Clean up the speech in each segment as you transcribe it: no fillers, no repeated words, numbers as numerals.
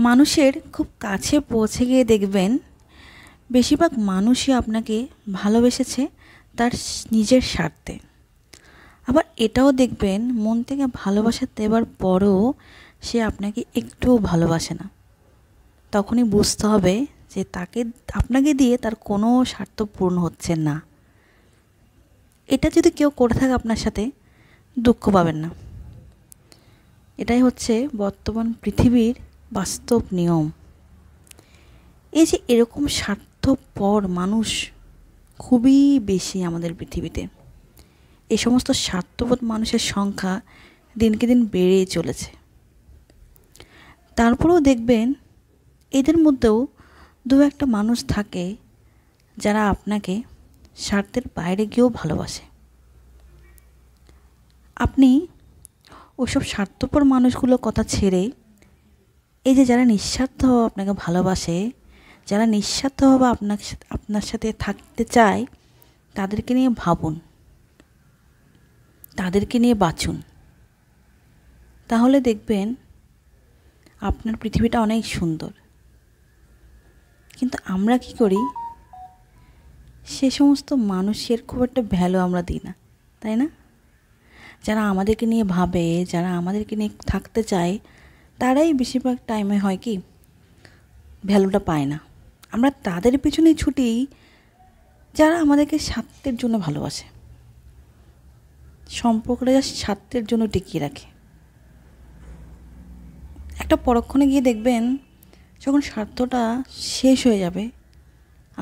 মানুষের খুব কাছে পৌঁছে গিয়ে দেখবেন বেশিরভাগ মানুষই আপনাকে ভালোবেসেছে তার নিজের স্বার্থে। আবার এটাও দেখবেন মন থেকে ভালোবাসা দেওয়ার পরও সে আপনাকে একটুও ভালোবাসে না। তখনই বুঝতে হবে যে আপনাকে দিয়ে তার কোনো স্বার্থ পূর্ণ হচ্ছে না। এটা যদি কেউ করে থাকে আপনার সাথে, দুঃখ পাবেন না। এটাই হচ্ছে বর্তমান পৃথিবীর বাস্তব নিয়ম। এই যে এরকম স্বার্থপর মানুষ খুবই বেশি আমাদের পৃথিবীতে। এই সমস্ত স্বার্থপর মানুষের সংখ্যা দিনকে দিন বেড়েই চলেছে। তারপরেও দেখবেন এদের মধ্যেও দু একটা মানুষ থাকে যারা আপনাকে স্বার্থের বাইরে গিয়েও ভালোবাসে। আপনি ওসব স্বার্থপর মানুষগুলোর কথা ছেড়ে এই যে যারা নিঃস্বার্থভাবে আপনাকে ভালোবাসে, যারা নিঃস্বার্থভাবে আপনার সাথে থাকতে চায়, তাদেরকে নিয়ে ভাবুন, তাদেরকে নিয়ে বাঁচুন। তাহলে দেখবেন আপনার পৃথিবীটা অনেক সুন্দর। কিন্তু আমরা কি করি, সে সমস্ত মানুষের খুব একটা ভ্যালু আমরা দিই না, তাই না? যারা আমাদেরকে নিয়ে ভাবে, যারা আমাদেরকে নিয়ে থাকতে চায়, তারাই বেশিরভাগ টাইমে হয় কি ভ্যালুটা পায় না। আমরা তাদের পিছনেই ছুটি যারা আমাদেরকে স্বার্থের জন্য ভালোবাসে, সম্পর্কটা স্বার্থের জন্য টিকিয়ে রাখে। একটা পরক্ষণে গিয়ে দেখবেন যখন স্বার্থটা শেষ হয়ে যাবে,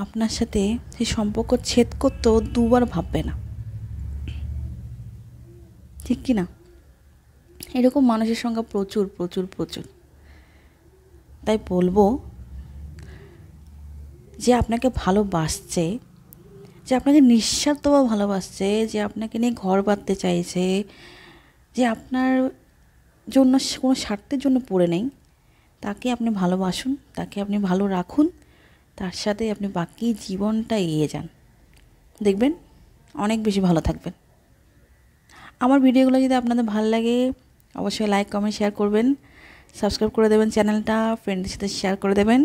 আপনার সাথে সেই সম্পর্ক ছেদ করতেও দুবার ভাববে না, ঠিক কি না? এরকম মানুষের সংখ্যা প্রচুর প্রচুর প্রচুর। তাই বলবো যে আপনাকে ভালোবাসছে, যে আপনাকে নিঃস্বার্থভাবে ভালোবাসছে, যে আপনাকে নিয়ে ঘর বাঁধতে চাইছে, যে আপনার জন্য কোনো স্বার্থের জন্য পড়ে নেই, তাকে আপনি ভালোবাসুন, তাকে আপনি ভালো রাখুন, তার সাথে আপনি বাকি জীবনটা এগিয়ে যান। দেখবেন অনেক বেশি ভালো থাকবেন। আমার ভিডিওগুলো যদি আপনাদের ভালো লাগে অবশ্যই লাইক, কমেন্ট, শেয়ার করবেন, সাবস্ক্রাইব করে দেবেন চ্যানেলটা, ফ্রেন্ডদের সাথে শেয়ার করে দেবেন।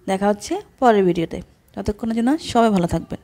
দেখা হচ্ছে পরের ভিডিওতে। ততক্ষণের জন্য সবাই ভালো থাকবেন।